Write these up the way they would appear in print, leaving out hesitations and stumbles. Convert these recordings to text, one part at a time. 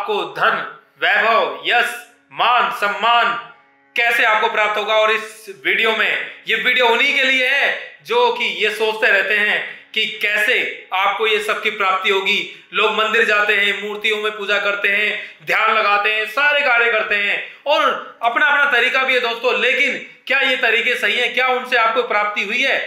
आपको धन, वैभव, यश, मान, सम्मान कैसे आपको प्राप्त होगा। और इस वीडियो में, ये वीडियो उन्हीं के लिए है जो कि ये सोचते रहते हैं कि कैसे आपको ये सब की प्राप्ति होगी। लोग मंदिर जाते हैं, मूर्तियों में पूजा करते हैं, ध्यान लगाते हैं, सारे कार्य करते हैं और अपना अपना तरीका भी है दोस्तों। लेकिन क्या ये तरीके सही है? क्या उनसे आपको प्राप्ति हुई है?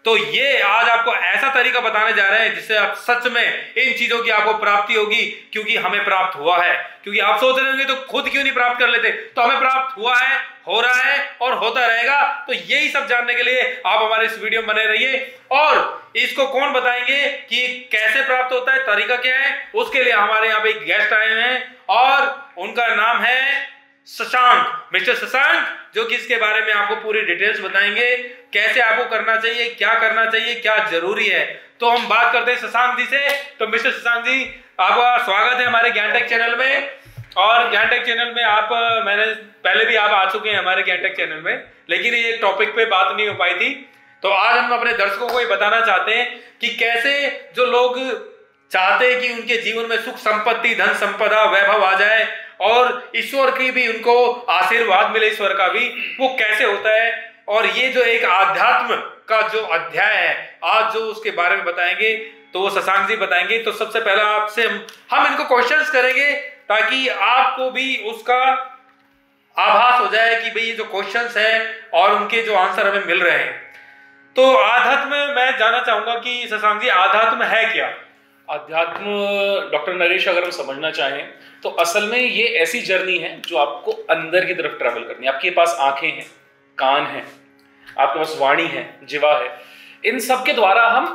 तो ये आज आपको ऐसा तरीका बताने जा रहे हैं जिससे आप सच में इन चीजों की आपको प्राप्ति होगी, क्योंकि हमें प्राप्त हुआ है। क्योंकि आप सोच रहे होंगे तो खुद क्यों नहीं प्राप्त कर लेते, तो हमें प्राप्त हुआ है, हो रहा है और होता रहेगा। तो यही सब जानने के लिए आप हमारे इस वीडियो में बने रहिए। और इसको कौन बताएंगे कि कैसे प्राप्त होता है, तरीका क्या है, उसके लिए हमारे यहाँ पे एक गेस्ट आए हैं और उनका नाम है शशांक, मिस्टर शशांक, जो कि इसके बारे में आपको पूरी डिटेल्स बताएंगे, कैसे आपको करना चाहिए, क्या करना चाहिए, क्या जरूरी है। तो हम बात करते हैं शशांक जी से। तो मिस्टर शशांक जी, आपका स्वागत है हमारे ज्ञानटेक चैनल में। और ज्ञानटेक चैनल में आप, मैंने पहले भी आप आ चुके हैं हमारे ज्ञानटेक चैनल में, लेकिन ये टॉपिक पे बात नहीं हो पाई थी। तो आज हम अपने दर्शकों को ये बताना चाहते हैं कि कैसे जो लोग चाहते हैं कि उनके जीवन में सुख संपत्ति, धन संपदा, वैभव आ जाए और ईश्वर की भी उनको आशीर्वाद मिले, ईश्वर का भी, वो कैसे होता है। और ये जो एक आध्यात्म का जो अध्याय है, आज जो उसके बारे में बताएंगे तो वो शशांक जी बताएंगे। तो सबसे पहला आपसे हम इनको क्वेश्चंस करेंगे ताकि आपको भी उसका आभास हो जाए कि भाई ये जो क्वेश्चंस है और उनके जो आंसर हमें मिल रहे हैं। तो आध्यात्म, मैं जानना चाहूंगा कि शशांक जी, आध्यात्म है क्या? अध्यात्म डॉक्टर नरेश, अगर हम समझना चाहें तो असल में ये ऐसी जर्नी है जो आपको अंदर की तरफ ट्रैवल करनी है। आपके पास आंखें हैं, कान हैं, आपके पास वाणी है, जिवा है। इन सब के द्वारा हम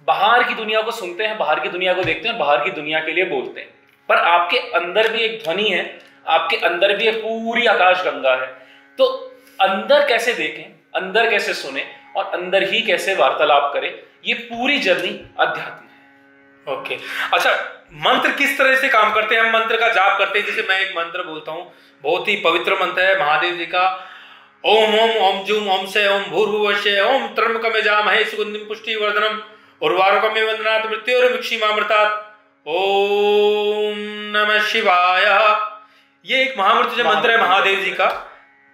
बाहर की दुनिया को सुनते हैं, बाहर की दुनिया को देखते हैं और बाहर की दुनिया के लिए बोलते हैं। पर आपके अंदर भी एक ध्वनि है, आपके अंदर भी एक पूरी आकाश गंगा है। तो अंदर कैसे देखें, अंदर कैसे सुने और अंदर ही कैसे वार्तालाप करें, ये पूरी जर्नी अध्यात्म है। ओके, अच्छा, मंत्र किस तरह से काम करते हैं? हम मंत्र का जाप करते हैं। जैसे मैं एक मंत्र बोलता हूँ, बहुत ही पवित्र मंत्र है महादेव जी का। ओम ओम ओम जूम ओम से ओम भूर्भुवस्सुः ओम त्र्यंबकमयजामहे सुगंधिं पुष्टिवर्धनम् उर्वारुकमिव वन्दनात् मृत्योर्मुक्षीमामृतात्। ओम नमः शिवाय। ये एक महामृत्युंजय मंत्र है महादेव जी का,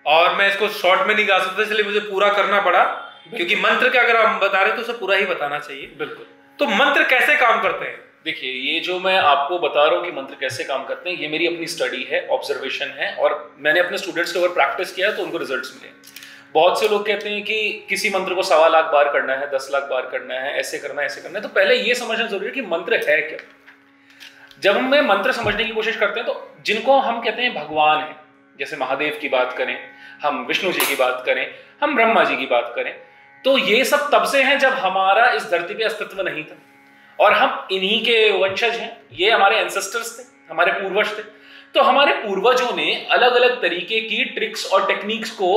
और मैं इसको शॉर्ट में नहीं गा सकता, इसलिए मुझे पूरा करना पड़ा, क्योंकि मंत्र का अगर हम बता रहे हैं तो उसे पूरा ही बताना चाहिए। बिल्कुल। तो मंत्र कैसे काम करते हैं? देखिए, ये जो मैं आपको बता रहा हूँ कि मंत्र कैसे काम करते हैं, ये मेरी अपनी स्टडी है, ऑब्जर्वेशन है, और मैंने अपने स्टूडेंट्स के ऊपर प्रैक्टिस किया तो उनको रिजल्ट्स मिले। बहुत से लोग कहते हैं कि किसी मंत्र को 1.25 लाख बार करना है, 10 लाख बार करना है, ऐसे करना है, ऐसे करना है। तो पहले ये समझना जरूरी है कि मंत्र है क्या। जब हम मंत्र समझने की कोशिश करते हैं तो जिनको हम कहते हैं भगवान है, जैसे महादेव की बात करें, हम विष्णु जी की बात करें, हम ब्रह्मा जी की बात करें, तो ये सब तब से हैं जब हमारा इस धरती पे अस्तित्व नहीं था और हम इन्हीं के वंशज हैं। ये हमारे एंसेस्टर्स थे, हमारे पूर्वज थे। तो हमारे पूर्वजों ने अलग अलग तरीके की ट्रिक्स और टेक्निक्स को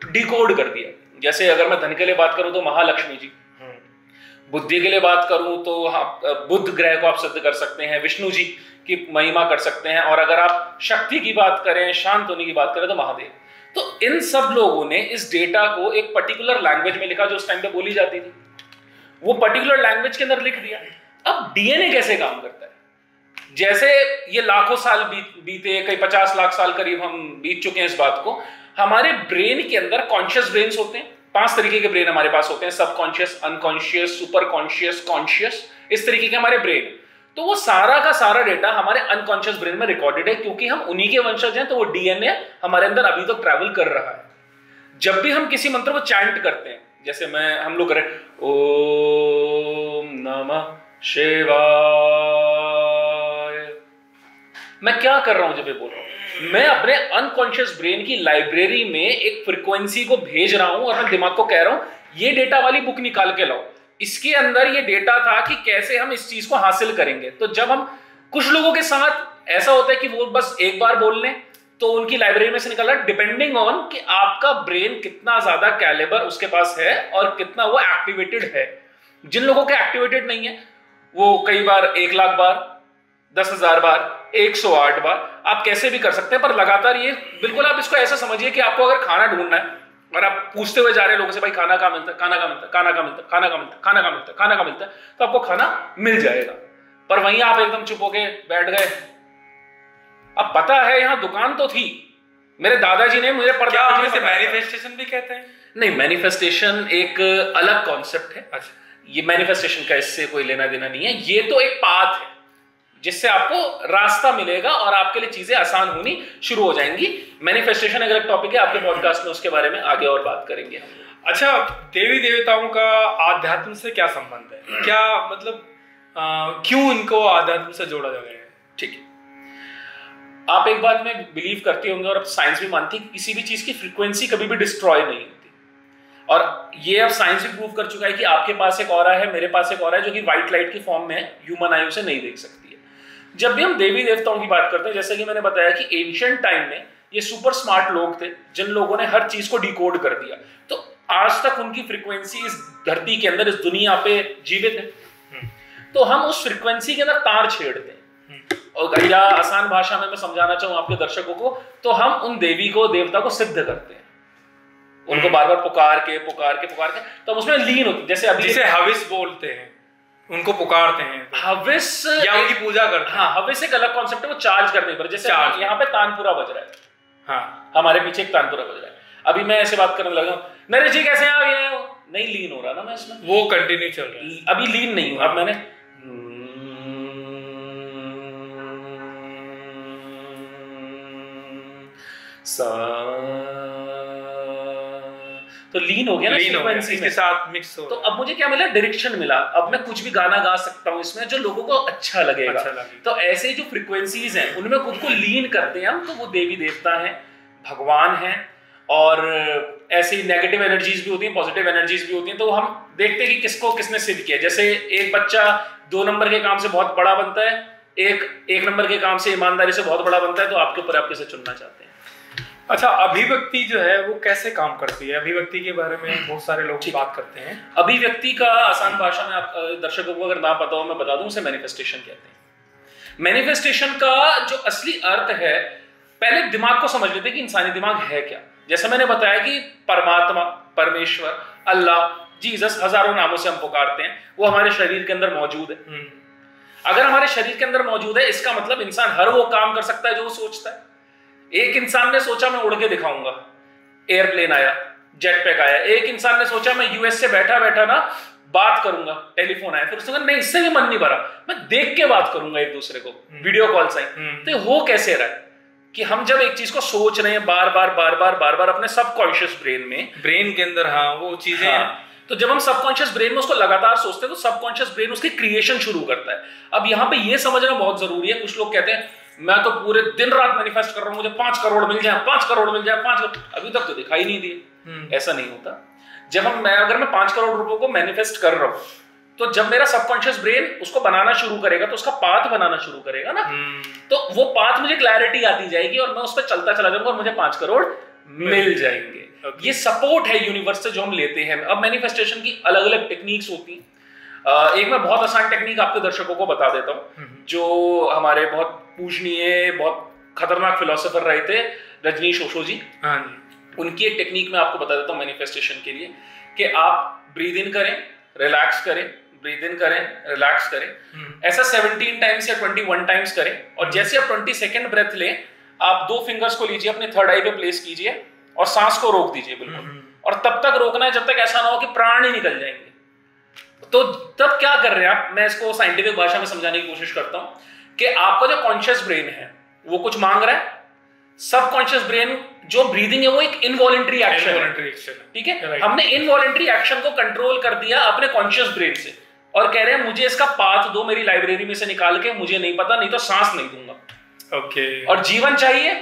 डिकोड कर दिया। जैसे अगर मैं धन के लिए बात करूं तो महालक्ष्मी जी, बुद्धि के लिए बात करूं तो बुध ग्रह को आप सिद्ध कर सकते हैं, विष्णु जी की महिमा कर सकते हैं, और अगर आप शक्ति की बात करें, शांत होने की बात करें तो महादेव। तो इन सब लोगों ने इस डेटा को एक पर्टिकुलर लैंग्वेज में लिखा जो उस टाइम पे बोली जाती थी, वो पर्टिकुलर लैंग्वेज के अंदर लिख दिया। अब डीएनए कैसे काम करता है? जैसे ये लाखों साल बीते, कई 50 लाख साल करीब हम बीत चुके हैं इस बात को। हमारे ब्रेन के अंदर कॉन्शियस ब्रेन्स होते हैं, 5 तरीके के ब्रेन हमारे पास होते हैं, subconscious, unconscious, super conscious, conscious, इस तरीके के हमारे ब्रेन। तो वो सारा का सारा डेटा हमारे अनकॉन्शियस ब्रेन में रिकॉर्डेड है, क्योंकि हम उन्हीं के वंशज हैं। तो वो डीएनए हमारे अंदर अभी तक ट्रैवल कर रहा है। जब भी हम किसी मंत्र को चैंट करते हैं, जैसे हम लोग करें ओम नमः शिवाय, मैं क्या कर रहा हूं जब ये बोल रहा हूं? मैं अपने अनकॉन्शियस ब्रेन की लाइब्रेरी में एक फ्रीक्वेंसी को भेज रहा हूं और मैं दिमाग को कह रहा हूं ये डेटा वाली बुक निकाल के लाओ। इसके अंदर ये डेटा था कि कैसे हम इस चीज को हासिल करेंगे। तो जब हम, कुछ लोगों के साथ ऐसा होता है कि वो बस एक बार बोल लें तो उनकी लाइब्रेरी में से निकल रहा है, डिपेंडिंग ऑन कि आपका ब्रेन कितना ज्यादा कैलिबर उसके पास है और कितना वो एक्टिवेटेड है। जिन लोगों के एक्टिवेटेड नहीं है वो कई बार 1 लाख बार, 10,000 बार, 108 बार आप कैसे भी कर सकते हैं। पर लगातार ये, बिल्कुल आप इसको ऐसा समझिए कि आपको अगर खाना ढूंढना है और आप पूछते हुए जा रहे हैं लोगों से, भाई खाना कहाँ मिलता है, खाना कहाँ मिलता है, खाना कहाँ मिलता है, खाना कहाँ मिलता है, खाना कहाँ मिलता है, खाना कहाँ मिलता है, तो आपको खाना मिल जाएगा। पर वहीं आप एकदम चुप होके बैठ गए अब पता है यहाँ दुकान तो थी, मेरे दादाजी ने मुझे परदादा से मैनिफेस्टेशन भी कहते हैं? नहीं, मैनिफेस्टेशन एक अलग कॉन्सेप्ट है। अच्छा, ये मैनिफेस्टेशन का इससे कोई लेना देना नहीं है, ये तो एक पाथ है जिससे आपको रास्ता मिलेगा और आपके लिए चीजें आसान होनी शुरू हो जाएंगी। मैनिफेस्टेशन एक अलग टॉपिक है, आपके पॉडकास्ट में उसके बारे में आगे और बात करेंगे हम। अच्छा, देवी देवताओं का आध्यात्म से क्या संबंध है? क्या मतलब क्यों इनको आध्यात्म से जोड़ा जा गया है? ठीक है, आप एक बात में बिलीव करते होंगे और अब साइंस भी मानती है कि किसी भी चीज की फ्रीक्वेंसी कभी भी डिस्ट्रॉय नहीं होती, और ये अब साइंस भी प्रूव कर चुका है कि आपके पास एक ऑरा है, मेरे पास एक ऑरा है जो कि व्हाइट लाइट की फॉर्म में है, ह्यूमन आई उसे नहीं देख सकती है। जब भी हम देवी देवताओं की बात करते हैं, जैसे कि मैंने बताया कि एंशिएंट टाइम में ये सुपर स्मार्ट लोग थे जिन लोगों ने हर चीज को डिकोड कर दिया, तो आज तक उनकी फ्रीक्वेंसी इस धरती के अंदर, इस दुनिया पे जीवित है। तो हम उस फ्रीक्वेंसी के अंदर तार छेड़ते हैं, और या आसान भाषा में मैं समझाना चाहूं आपके दर्शकों को, तो हम उन देवी को, देवता को सिद्ध करते हैं, उनको बार बार पुकार के तो हम उसमें लीन होते हैं। जैसे अभी जिसे हविस बोलते हैं, उनको पुकारते हैं, हविस या उनकी पूजा करते हैं। हाँ, हविस एक अलग कॉन्सेप्ट है, वो चार्ज करने पर। जैसे यहाँ पे तानपुरा बज रहा है, हाँ, हमारे पीछे एक तानपुरा बज रहा है, अभी मैं ऐसे बात करने लगा, नरेश जी कैसे आ गए हो, नहीं लीन हो रहा ना मैं इसमें, वो कंटिन्यू चल रहा है, अभी लीन नहीं हूं। अब मैंने तो लीन हो गया ना फ्रीक्वेंसी के साथ मिक्स हो। तो अब मुझे क्या मिला, डायरेक्शन मिला, अब मैं कुछ भी गाना गा सकता हूँ इसमें जो लोगों को अच्छा लगेगा। तो ऐसे जो फ्रीक्वेंसीज हैं उनमें खुद को लीन करते हैं हम, तो वो देवी देवता हैं, भगवान हैं। और ऐसे ही नेगेटिव एनर्जीज भी होती हैं, पॉजिटिव एनर्जीज भी होती हैं, तो हम देखते हैं कि किसको किसने सिद्ध किया। जैसे एक बच्चा 2 नंबर के काम से बहुत बड़ा बनता है, एक नंबर के काम से ईमानदारी से बहुत बड़ा बनता है, तो आपके ऊपर आप किसे चुनना चाहते हैं? अच्छा, अभिव्यक्ति जो है वो कैसे काम करती है? अभिव्यक्ति के बारे में बहुत सारे लोग बात करते हैं। अभिव्यक्ति का आसान भाषा में आप दर्शकों को अगर ना पता हो मैं बता दूं, उसे मैनिफेस्टेशन कहते हैं। मैनिफेस्टेशन का जो असली अर्थ है, पहले दिमाग को समझ लेते हैं कि इंसानी दिमाग है क्या। जैसे मैंने बताया कि परमात्मा, परमेश्वर, अल्लाह, जीसस, हजारों नामों से हम पुकारते हैं, वो हमारे शरीर के अंदर मौजूद है। अगर हमारे शरीर के अंदर मौजूद है, इसका मतलब इंसान हर वो काम कर सकता है जो वो सोचता है। एक इंसान ने सोचा मैं उड़ के दिखाऊंगा, एयरप्लेन आया, जेट पैक आया। एक इंसान ने सोचा मैं यूएस से बैठा बैठा ना बात करूंगा, टेलीफोन आया। फिर उसने कहा नहीं, इससे भी मन नहीं भरा, मैं देख के बात करूंगा एक दूसरे को, वीडियो कॉल्स आई। तो हो कैसे रहा है कि हम जब एक चीज को सोच रहे हैं बार बार अपने सबकॉन्शियस ब्रेन के अंदर, हाँ, वो चीजें तो जब हम सबकॉन्शियस ब्रेन में उसको लगातार सोचते हैं तो सबकॉन्शियस ब्रेन उसकी क्रिएशन शुरू करता है। अब यहाँ पे ये समझना बहुत जरूरी है। कुछ लोग कहते हैं मैं तो पूरे दिन रात मैनिफेस्ट कर रहा हूं, मुझे 5 करोड़ मिल जाए, 5 करोड़ मिल जाए, 5 करोड़, अभी तक तो दिखाई नहीं दिए। ऐसा नहीं होता। जब अगर मैं 5 करोड़ रुपए को मैनिफेस्ट कर रहा हूं, तो जब मेरा सबकॉन्शियस ब्रेन उसको बनाना शुरू करेगा तो उसका पाथ बनाना शुरू करेगा ना, तो वो पाथ मुझे क्लैरिटी आती जाएगी और मैं उस पर चलता चला जाऊंगा और मुझे 5 करोड़ मिल जाएंगे। ये सपोर्ट है यूनिवर्स से जो हम लेते हैं। अब मैनिफेस्टेशन की अलग अलग टेक्निक्स होती हैं। एक मैं बहुत आसान टेक्निक आपके दर्शकों को बता देता हूँ, जो हमारे बहुत पूजनीय, बहुत खतरनाक फिलोसोफर रहे थे, रजनीश ओशो जी। हाँ जी। उनकी एक टेक्निक मैं आपको बता देता हूँ मैनिफेस्टेशन के लिए, कि आप ब्रीद इन करें, रिलैक्स करें, ब्रीद इन करें, रिलैक्स करें। ऐसा 17 टाइम्स या 21 टाइम्स करें। और जैसे आप 22nd ब्रेथ लें, आप 2 फिंगर्स को लीजिए, अपने थर्ड आई पे प्लेस कीजिए और सांस को रोक दीजिए बिल्कुल। और तब तक रोकना है जब तक ऐसा ना हो कि प्राण ही निकल जाएंगे। तो तब क्या कर रहे हैं आप, मैं इसको साइंटिफिक भाषा में समझाने की कोशिश करता हूं कि आपका जो कॉन्शियस ब्रेन है वो कुछ मांग रहा है, सबकॉन्शियस ब्रेन जो ब्रीदिंग है वो एक इनवॉलंटरी एक्शन है, ठीक है। हमने इनवॉलंटरी एक्शन को कंट्रोल कर दिया अपने कॉन्शियस ब्रेन से और कह रहे हैं मुझे इसका पाथ दो मेरी लाइब्रेरी में से निकाल के, मुझे नहीं पता, नहीं तो सांस नहीं दूंगा। ओके। और जीवन चाहिए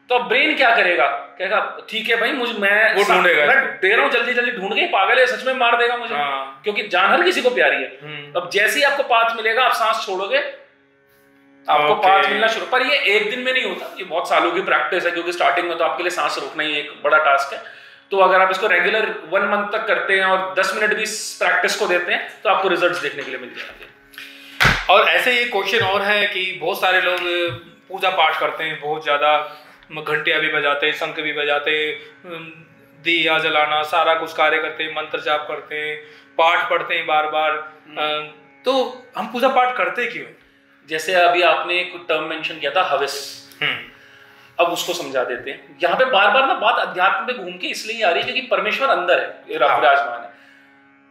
तो ब्रेन क्या करेगा, कहेगा ठीक है भाई, मैं दे रहा हूं, जल्दी जल्दी ढूंढ के, पागल है सच में मार देगा मुझे। क्योंकि जान हर किसी को प्यारी है। अब जैसे ही आपको पाथ मिलेगा आप सांस छोड़ोगे, आपको पाथ मिलना शुरू। पर ये एक दिन में नहीं होता, ये बहुत सालों की प्रैक्टिस है, क्योंकि स्टार्टिंग में तो आपके लिए सांस रोकना ही एक बड़ा टास्क है। तो अगर आप इसको रेगुलर 1 मंथ तक करते हैं और 10 मिनट भी इस प्रैक्टिस को देते हैं तो आपको रिजल्ट्स देखने के लिए मिल जाएंगे। और ऐसे ही क्वेश्चन और है कि बहुत सारे लोग पूजा पाठ करते हैं, बहुत ज्यादा घंटियां भी बजाते हैं, शंख भी बजाते हैं, दिया जलाना, सारा कुछ कार्य करते हैं, मंत्र जाप करते हैं, पाठ पढ़ते हैं बार बार। तो हम पूजा पाठ करते क्यों? जैसे अभी आपने एक टर्म मेंशन किया था, हविस। अब उसको समझा देते हैं। यहाँ पे बार बार ना बात अध्यात्म पे घूम के इसलिए आ रही है क्योंकि परमेश्वर अंदर है, विराजमान है।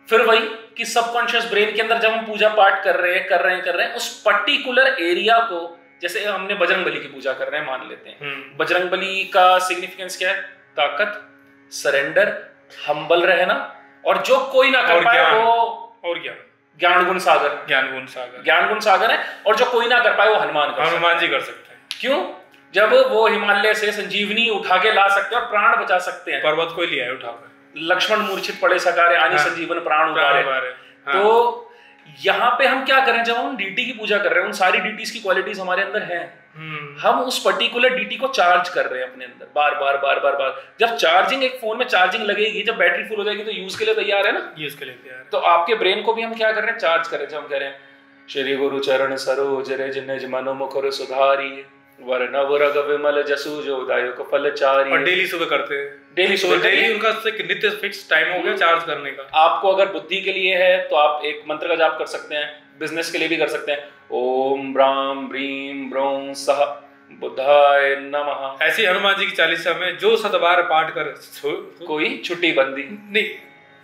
फिर वही कि सबकॉन्शियस ब्रेन के अंदर जब हम पूजा पाठ कर रहे हैं उस पर्टिकुलर एरिया को, जैसे हमने बजरंग बली की पूजा कर रहे हैं मान लेते हैं, बजरंग बली का सिग्निफिकेंस क्या है? ताकत, सरेंडर, हम्बल रहना, और जो कोई ना कर पाए वो और ज्ञान गुण सागर है, और जो कोई ना कर पाए वो हनुमान जी कर सकते हैं। क्यों? जब वो हिमालय से संजीवनी उठा के ला सकते हैं और प्राण बचा सकते हैं। पर्वत को लिया है उठाकर, लक्ष्मण मूर्छित पड़े सकारे आनी संजीवन प्राण उतारे। तो यहाँ पे हम क्या करें, जब हम डीटी की पूजा कर रहे हैं, उन सारी डीटीज की क्वालिटीज हमारे अंदर हैं, हम उस पर्टिकुलर डीटी को चार्ज कर रहे हैं अपने अंदर बार बार। जब चार्जिंग, एक फोन में चार्जिंग लगेगी, जब बैटरी फुल हो जाएगी तो यूज के लिए तैयार है ना, यूज के लिए तैयार। तो आपके ब्रेन को भी हम क्या कर रहे हैं? चार्ज कर रहे हैं। जब हम कह रहे हैं श्री गुरु चरण सरोज रज निज मनो मुकुर सुधारी वरनव रग विमल जसु जो दायक फलचारी। और डेली सुबह करते हैं, डेली उनका नित्य फिक्स टाइम हो गया चार्ज करने का। आपको अगर बुद्धि के लिए है तो आप एक मंत्र का जाप कर सकते हैं, बिजनेस के लिए भी कर सकते हैं, ओम ब्राम ब्रीम ब्रों सह बुद्धाय नमः। ऐसी हनुमान जी की चालीसा में जो 7 बार पाठ कर कोई छुट्टी बंदी नहीं,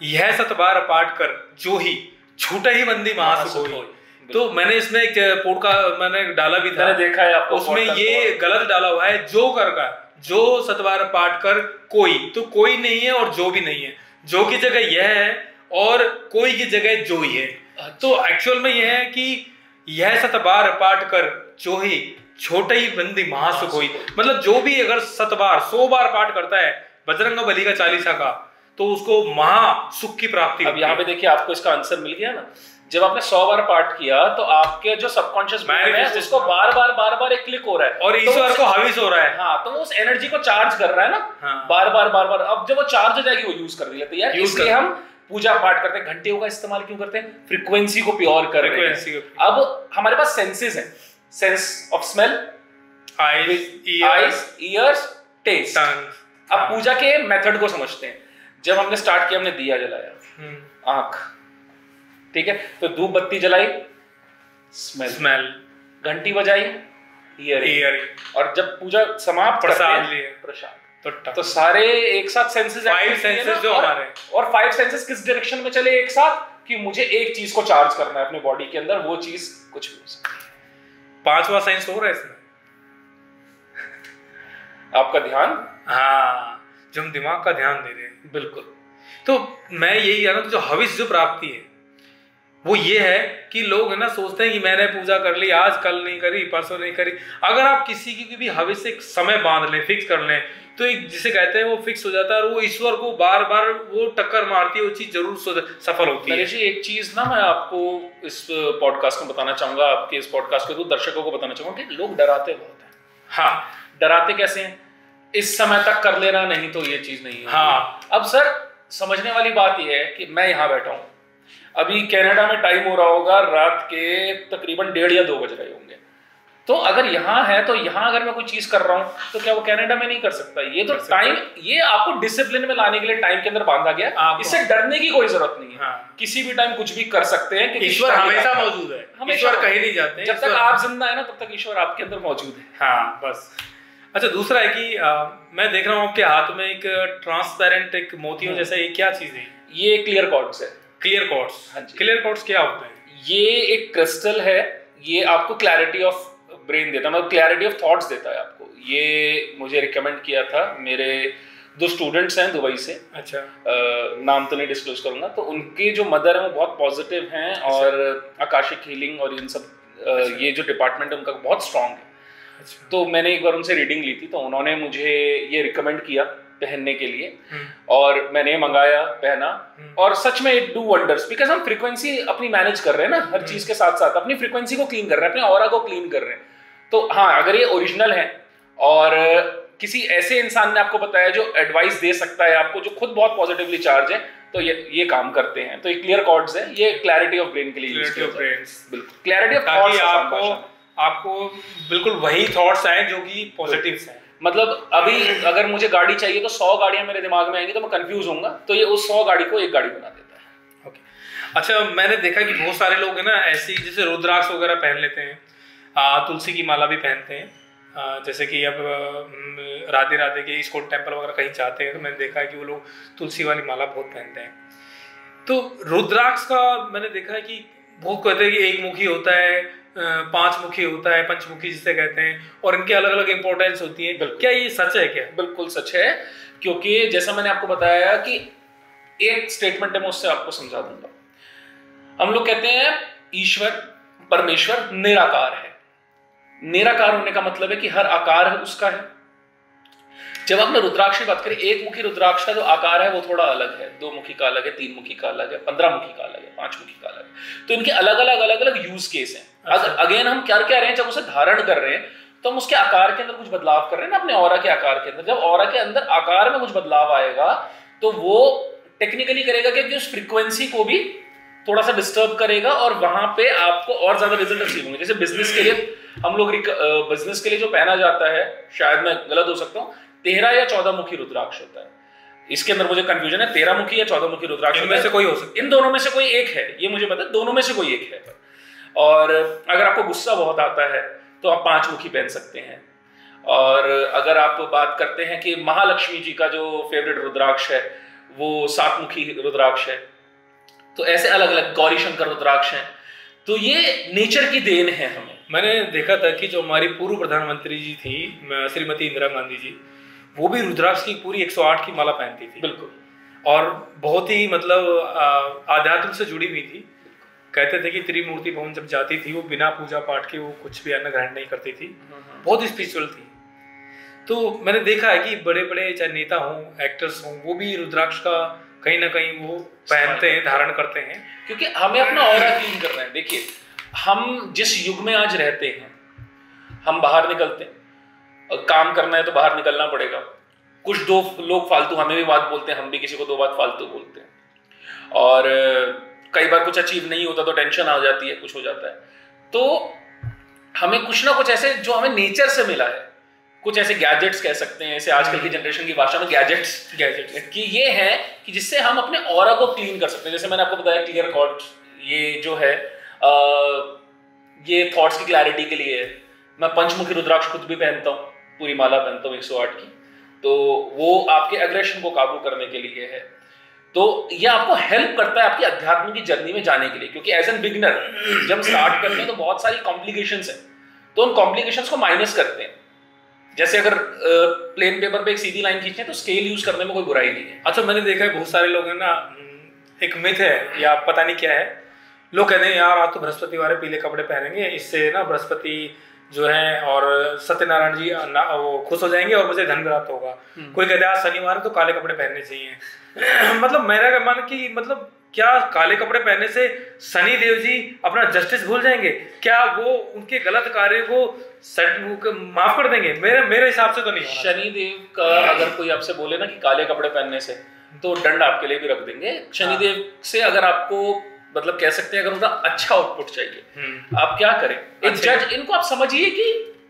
यह 7 बार पाठ कर जो ही छूटा ही बंदी महासुख होई। तो मैंने इसमें एक पॉडकास्ट मैंने डाला भी था, मैंने देखा है आपको, उसमें ये गलत डाला हुआ है, जो कर का जो 7 बार पाठ कर कोई, तो कोई नहीं है और जो भी नहीं है, जो की जगह यह है और कोई की जगह जो ही है। तो एक्चुअल में यह है कि यह 7 बार पाठ कर जो ही छोटा ही बंदी महासुख होई। मतलब जो भी अगर 7 बार 100 बार पाठ करता है बजरंग बली का चालीसा का, तो उसको महासुख की प्राप्ति। अब यहाँ पे देखिए आपको इसका आंसर मिल गया ना। जब आपने 100 बार पाठ किया तो आपके जो सबकॉन्शियस माइंड है उसको बार बार एक क्लिक हो रहा है और ईश्वर को हविस हो रहा है। हाँ, तो वो उस एनर्जी को चार्ज कर रहा है ना। हाँ। बार बार अब जब वो चार्ज हो जाएगी वो यूज कर लेते हैं। इसलिए हम पूजा पाठ करते हैं, घंटियों का इस्तेमाल क्यों करते हैं? फ्रीक्वेंसी को प्योर कर रहे हैं। अब हमारे पास सेंसेस हैं, sense of smell, eyes, ears, taste. अब पूजा के मेथड को समझते हैं। जब हमने स्टार्ट किया, हमने दिया जलाया, आंख, ठीक है, तो धूप बत्ती जलाई, स्मेल, घंटी बजाई, ईयरिंग, और जब पूजा समाप्त प्रसाद, तो सारे एक साथ सेंसेस, 5 सेंसेस जो हमारे, और 5 सेंसेस किस डायरेक्शन में चले एक साथ कि मुझे एक चीज को चार्ज करना है अपने बॉडी के अंदर, वो चीज कुछ भी हो सकती है। 5वां सेंस हो रहा है इसमें आपका ध्यान। हाँ, जो हम दिमाग का ध्यान दे रहे हैं, बिल्कुल। तो मैं यही कह रहा हूं, जो हविस जो प्राप्ति है वो ये है कि लोग है ना सोचते हैं कि मैंने पूजा कर ली, आज कल नहीं करी, परसों नहीं करी। अगर आप किसी की भी हविस एक समय बांध लें, फिक्स कर लें, तो एक जिसे कहते हैं वो फिक्स हो जाता है, और वो ईश्वर को बार बार वो टक्कर मारती है, वो चीज जरूर सफल होती है। एक चीज ना मैं आपको इस पॉडकास्ट में बताना चाहूंगा, आपके इस पॉडकास्ट के थ्रू दर्शकों को बताना चाहूंगा कि लोग डराते बहुत हैं। हाँ, डराते कैसे हैं? इस समय तक कर लेना, नहीं तो ये चीज नहीं है। हाँ, अब सर समझने वाली बात यह है कि मैं यहाँ बैठा हूँ, अभी कनाडा में टाइम हो रहा होगा रात के तकरीबन 1:30 या 2 बज रहे होंगे। तो अगर यहाँ है तो यहाँ अगर मैं कोई चीज कर रहा हूँ तो क्या वो कनाडा में नहीं कर सकता? ये तो टाइम, ये आपको डिसिप्लिन में लाने के लिए टाइम के अंदर बांधा गया। इससे डरने की कोई जरूरत नहीं है। हाँ। किसी भी टाइम कुछ भी कर सकते हैं, क्योंकि ईश्वर हमेशा मौजूद है, ईश्वर कहीं नहीं जाते। जब तक आप जिंदा है ना तब तक ईश्वर आपके अंदर मौजूद है। हाँ, बस। अच्छा, दूसरा है कि मैं देख रहा हूँ आपके हाथ में एक ट्रांसपेरेंट एक मोतियों जैसा, ये क्या चीज है? ये क्लियर क्वार्ट्ज है। Clear quartz? हाँ जी। क्लियर क्वार्ट्ज क्या होता है? ये एक क्रिस्टल है, ये आपको क्लैरिटी ऑफ ब्रेन देता है, मतलब क्लैरिटी ऑफ थॉट्स देता है आपको। ये मुझे रिकमेंड किया था मेरे 2 स्टूडेंट्स हैं दुबई से। अच्छा। नाम तो नहीं डिस्क्लोज करूंगा। तो उनके जो मदर है वो बहुत पॉजिटिव हैं। अच्छा। और आकाशिक हीलिंग और इन सब अच्छा। ये जो डिपार्टमेंट है उनका बहुत स्ट्रांग है। अच्छा। तो मैंने एक बार उनसे रीडिंग ली थी, तो उन्होंने मुझे ये रिकमेंड किया पहनने के लिए, और मैंने मंगाया, पहना, और सच में इट डू वंडर्स, बिकॉज हम फ्रीक्वेंसी अपनी मैनेज कर रहे हैं ना, हर चीज के साथ साथ अपनी फ्रीक्वेंसी को क्लीन कर रहे हैं, अपने ऑरा को क्लीन कर रहे हैं। तो हाँ, अगर ये ओरिजिनल है और किसी ऐसे इंसान ने आपको बताया जो एडवाइस दे सकता है आपको, जो खुद बहुत पॉजिटिवली चार्ज है, तो ये काम करते हैं। तो ये क्लियर कॉर्ड्स है, ये क्लैरिटी ऑफ ब्रेन के लिए यूज किया जाता है। बिल्कुल, क्लैरिटी ऑफ थॉट्स, आपको बिल्कुल वही थॉट्स आए जो कि पॉजिटिव हैं। मतलब अभी अगर मुझे गाड़ी चाहिए तो 100 गाड़ियां मेरे दिमाग में आएंगी तो मैं कंफ्यूज होऊंगा, तो ये उस 100 गाड़ी को एक गाड़ी बना देता है। ओके। अच्छा, मैंने देखा कि बहुत सारे लोग है ना ऐसी, जैसे रुद्राक्ष वगैरह पहन लेते हैं, तुलसी की माला भी पहनते हैं, जैसे कि अब राधे राधे के इस्कॉन टेम्पल वगैरह कहीं जाते हैं तो मैंने देखा है कि वो लोग तुलसी वाली माला बहुत पहनते हैं। तो रुद्राक्ष का मैंने देखा है कि बहुत कहते हैं कि एक मुखी होता है, पांच मुखी होता है, पंचमुखी जिसे कहते हैं, और इनकी अलग अलग इंपॉर्टेंस होती है। क्या ये सच है क्या? बिल्कुल सच है, क्योंकि जैसा मैंने आपको बताया कि एक स्टेटमेंट है, मैं उससे आपको समझा दूंगा। हम लोग कहते हैं ईश्वर परमेश्वर निराकार है। निराकार होने का मतलब है कि हर आकार है उसका है। जब आपने रुद्राक्ष की बात करें, एक मुखी रुद्राक्ष का जो आकार है वो थोड़ा अलग है, 2 मुखी का अलग है, 3 मुखी का अलग है, 15 मुखी का अलग है, 5 मुखी का अलग है। तो इनके अलग अलग यूज केस हैं। अगेन हम क्या कह रहे हैं, जब उसे धारण कर रहे हैं तो हम उसके आकार के अंदर कुछ बदलाव कर रहे हैं ना, अपने ऑरा के आकार के अंदर। जब ऑरा के अंदर आकार में कुछ बदलाव आएगा तो वो टेक्निकली करेगा क्योंकि उस फ्रीक्वेंसी को भी थोड़ा सा डिस्टर्ब करेगा और वहां पे आपको और ज्यादा रिजल्ट अचीव होंगे। जैसे बिजनेस के लिए हम लोग बिजनेस के लिए जो पहना जाता है, शायद मैं गलत हो सकता हूँ, 13 या 14 मुखी रुद्राक्ष होता है। इसके अंदर मुझे कंफ्यूजन है, 13 मुखी या 14 मुखी रुद्राक्ष इनमें से कोई हो सकता है, इन दोनों में से कोई एक है, ये मुझे पता है, दोनों में से कोई एक है। और अगर आपको गुस्सा बहुत आता है तो आप 5 मुखी पहन सकते हैं। और अगर आप बात करते हैं कि महालक्ष्मी जी का जो फेवरेट रुद्राक्ष है वो 7 मुखी रुद्राक्ष है, तो ऐसे अलग अलग गौरी शंकर रुद्राक्ष हैं। तो ये नेचर की देन है हमें। मैंने देखा था कि जो हमारी पूर्व प्रधानमंत्री जी थी श्रीमती इंदिरा गांधी जी, वो भी रुद्राक्ष की पूरी 108 की माला पहनती थी। बिल्कुल। और बहुत ही मतलब आध्यात्म से जुड़ी हुई थी। कहते थे कि त्रिमूर्ति भवन जब जाती थी वो बिना पूजा पाठ के वो कुछ भी अन्न ग्रहण नहीं करती थी, बहुत स्पिरिचुअल थी। तो मैंने देखा है कि बड़े बड़े चाहे नेता हों, एक्टर्स हों, वो भी रुद्राक्ष का कहीं ना कहीं वो पहनते हैं, धारण करते हैं, क्योंकि हमें अपना ऑरा क्लीन करना है। देखिए, हम जिस युग में आज रहते हैं, हम बाहर निकलते हैं और काम करना है तो बाहर निकलना पड़ेगा। कुछ 2 लोग फालतू हमें भी बात बोलते हैं, हम भी किसी को 2 बात फालतू बोलते हैं। और कई बार कुछ अचीव नहीं होता तो टेंशन आ जाती है, कुछ हो जाता है। तो हमें कुछ ना कुछ ऐसे जो हमें नेचर से मिला है, कुछ ऐसे गैजेट्स कह सकते हैं, ऐसे आजकल की जनरेशन की भाषा में गैजेट्स कि ये है कि जिससे हम अपने ऑरा को क्लीन कर सकते हैं। जैसे मैंने आपको बताया क्लियर थॉट, ये जो है ये थॉट्स की क्लैरिटी के लिए है। मैं पंचमुखी रुद्राक्ष खुद भी पहनता हूँ, पूरी माला पहनता हूँ 108 की, तो वो आपके एग्रेशन को काबू करने के लिए है। तो ये आपको हेल्प करता है आपकी अध्यात्म की जर्नी में जाने के लिए, क्योंकि एज एन बिगिनर जब स्टार्ट करते हैं तो बहुत सारी कॉम्प्लिकेशंस हैं, तो उन कॉम्प्लिकेशंस को माइनस करते हैं। जैसे अगर प्लेन पेपर पे एक सीधी लाइन खींचते हैं तो स्केल यूज करने में कोई बुराई नहीं है। अच्छा, मैंने देखा है बहुत सारे लोग हैं ना, एक मिथ है या पता नहीं क्या है, लोग कहते हैं यार आज तो बृहस्पति वाले पीले कपड़े पहनेंगे, इससे ना बृहस्पति जो है और सत्यनारायण जी वो खुश हो जाएंगे और मुझे धन प्राप्त होगा। कोई कहते हैं आज शनिवार है तो काले कपड़े पहनने चाहिए। मतलब मेरा मन कि मतलब क्या काले कपड़े पहनने से शनि देव जी अपना जस्टिस भूल जाएंगे? क्या वो उनके गलत कार्य को माफ कर देंगे? मेरे हिसाब से तो नहीं। शनि देव का अगर कोई आपसे बोले ना कि काले कपड़े पहनने से, तो दंड आपके लिए भी रख देंगे। शनि देव से अगर आपको मतलब कह सकते हैं अगर उनका अच्छा आउटपुट चाहिए, आप क्या करें? एक जज, इनको आप समझिए कि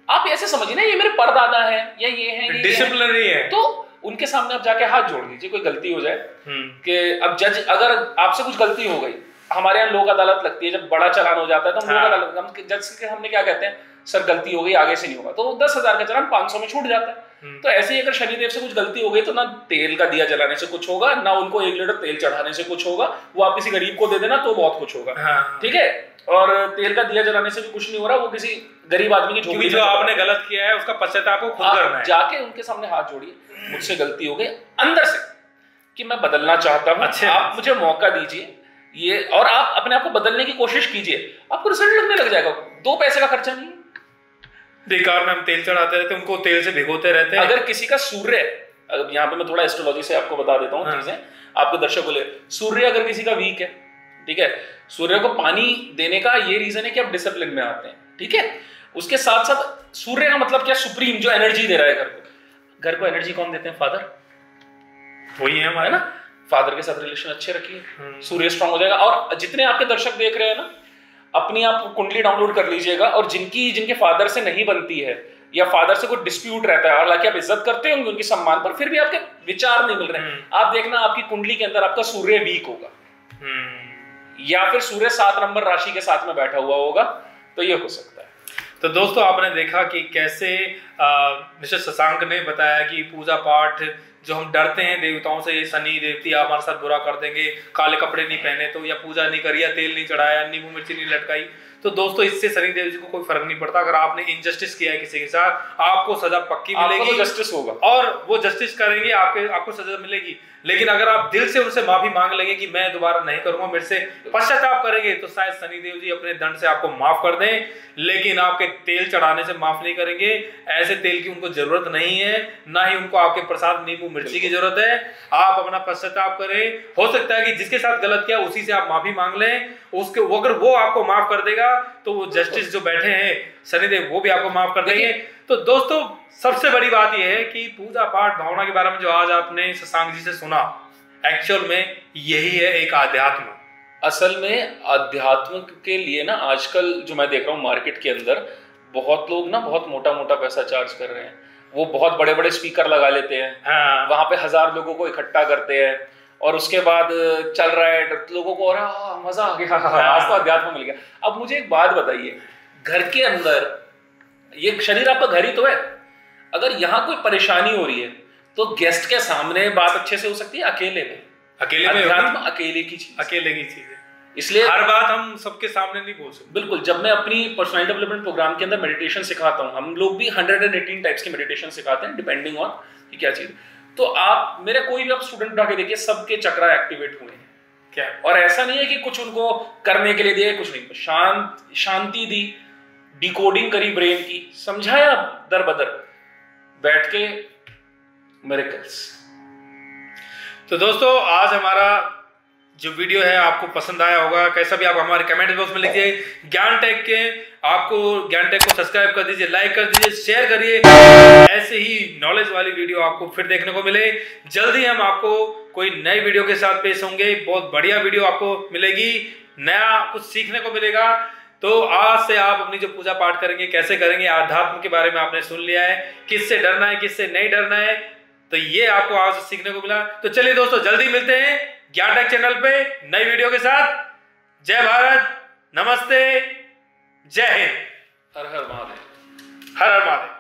आप ऐसे समझिए ना ये मेरे परदादा है या ये है, डिसिप्लिनरी है, तो उनके सामने आप जाके हाथ जोड़ लीजिए। कोई गलती हो जाए कि अब जज अगर आपसे कुछ गलती हो गई, हमारे यहाँ लोक अदालत लगती है जब बड़ा चालान हो जाता है तो हम लोक अदालत, हम जज के हमने क्या कहते हैं, सर गलती हो गई आगे से नहीं होगा, तो 10,000 का चालान 500 में छूट जाता है। तो ऐसे ही अगर शनिदेव से कुछ गलती हो गई तो ना तेल का दिया जलाने से कुछ होगा, ना उनको 1 लीटर तेल चढ़ाने से कुछ होगा, वो आप किसी गरीब को दे देना तो बहुत कुछ होगा। ठीक है, और तेल का दिया जलाने से भी कुछ नहीं हो रहा, वो किसी गरीब आदमी की झोपड़ी, जो आपने गलत किया है उसका पश्चाताप को खुद करना है। जाके उनके सामने हाथ जोड़िए, मुझसे गलती हो गई अंदर से कि मैं बदलना चाहता हूँ, आप मुझे मौका दीजिए ये, और आप अपने आप को बदलने की कोशिश कीजिए, आपको रिजल्ट लगने लग जाएगा। 2 पैसे का खर्चा नहीं। बेकार में हम तेल चढ़ाते रहते हैं, उनको तेल से भिगोते रहते हैं। अगर किसी का सूर्य, यहाँ पे मैं थोड़ा एस्ट्रोलॉजी से आपको बता देता हूँ चीजें, आपके दर्शक बोले, सूर्य अगर किसी का वीक है, ठीक है, सूर्य को पानी देने का ये रीजन है कि आप डिसिप्लिन में आते हैं, ठीक है। उसके साथ साथ सूर्य का मतलब क्या, सुप्रीम जो एनर्जी दे रहा है घर को एनर्जी कौन देते हैं? फादर, वही है हमारे ना। फादर के साथ रिलेशन अच्छे रखिए, सूर्य स्ट्रांग हो जाएगा। और जितने आपके दर्शक देख रहे हैं ना, अपनी आप कुंडली डाउनलोड कर लीजिएगा, और जिनके फादर से नहीं बनती है या फादर से कोई डिस्प्यूट रहता है, हालांकि आप इज्जत करते होंगे उनके सम्मान पर, फिर भी आपके विचार नहीं मिल रहे हैं, आप देखना आपकी कुंडली के अंदर आपका सूर्य वीक होगा, या फिर सूर्य 7 नंबर राशि के साथ में बैठा हुआ होगा, तो ये हो सकता है। तो दोस्तों आपने देखा कि कैसे मिस्टर शशांक ने बताया कि पूजा पाठ जो हम डरते हैं देवताओं से, ये शनि देवती हमारे साथ बुरा कर देंगे, काले कपड़े नहीं पहने तो, या पूजा नहीं करी, या तेल नहीं चढ़ाया, नींबू मिर्ची नहीं लटकाई, तो दोस्तों इससे शनि देव जी को कोई फर्क नहीं पड़ता। अगर आपने इनजस्टिस किया है किसी के साथ, आपको सजा पक्की मिलेगी, जस्टिस होगा और वो जस्टिस करेंगे, आपको सजा मिलेगी। लेकिन अगर आप दिल से उनसे माफी मांग लेंगे कि मैं दोबारा नहीं करूंगा, मेरे से पश्चाताप करेंगे, तो शायद शनि देव जी अपने दंड से आपको माफ कर दें, लेकिन आपके तेल चढ़ाने से माफ नहीं करेंगे। ऐसे तेल की उनको जरूरत नहीं है, ना ही उनको आपके प्रसाद नींबू मिर्ची की जरूरत है। आप अपना पश्चाताप करें, हो सकता है कि जिसके साथ गलत किया उसी से आप माफी मांग लें, उसके अगर वो आपको माफ कर देगा तो वो जस्टिस जो बैठे हैं शनिदेव, वो भी आपको माफ कर देंगे। तो दोस्तों सबसे बड़ी बात यह है कि पूजा पाठ भावना के बारे में जो आज आपने शशांक जी से सुना, एक्चुअल में यही है एक आध्यात्म। असल में अध्यात्म के लिए ना आजकल जो मैं देख रहा हूँ मार्केट के अंदर, बहुत लोग ना बहुत मोटा मोटा पैसा चार्ज कर रहे हैं। वो बहुत बड़े बड़े स्पीकर लगा लेते हैं, हाँ। वहां पे 1000 लोगों को इकट्ठा करते हैं, और उसके बाद चल रहा है लोगों को, और मजा आ गया, आज तो अध्यात्म मिल गया। अब मुझे एक बात बताइए, घर के अंदर ये शरीर आपका घर ही तो है, अगर यहाँ कोई परेशानी हो रही है तो गेस्ट के सामने बात अच्छे से हो सकती है, अकेले में अध्यात्म अकेले की चीज, अकेले की चीज है, इसलिए हर बात हम सबके सामने नहीं बोल सकते। बिल्कुल, जब मैं अपनी पर्सनल डेवलपमेंट प्रोग्राम के अंदर मेडिटेशन सिखाता हूँ, हम लोग भी 118 टाइप्स की मेडिटेशन सिखाते हैं डिपेंडिंग ऑन कि क्या चीज। तो आप मेरा कोई भी आप स्टूडेंट उठा के देखिए, सबके चक्रा एक्टिवेट हुए हैं क्या, और ऐसा नहीं है कि कुछ उनको करने के लिए दिया, कुछ नहीं, शांति दी, डिकोडिंग करी ब्रेन की, समझाया दर बदर बैठ के, मिरेकल्स। तो दोस्तों आज हमारा जो वीडियो है आपको पसंद आया होगा, कैसा भी आप हमारे कमेंट बॉक्स में लिखिए। ज्ञान टेक के आपको ज्ञान टेक को सब्सक्राइब कर दीजिए, लाइक कर दीजिए, शेयर करिए, ऐसे ही नॉलेज वाली वीडियो आपको फिर देखने को मिले। जल्दी हम आपको कोई नई वीडियो के साथ पेश होंगे, बहुत बढ़िया वीडियो आपको मिलेगी, नया कुछ सीखने को मिलेगा। तो आज से आप अपनी जो पूजा पाठ करेंगे कैसे करेंगे, आध्यात्म के बारे में आपने सुन लिया है, किससे डरना है किससे नहीं डरना है, तो ये आपको आज सीखने को मिला। तो चलिए दोस्तों जल्दी मिलते हैं ज्ञान टेक चैनल पे नई वीडियो के साथ। जय भारत, नमस्ते, जय हिंद, हर हर महादेव, हर हर महादेव।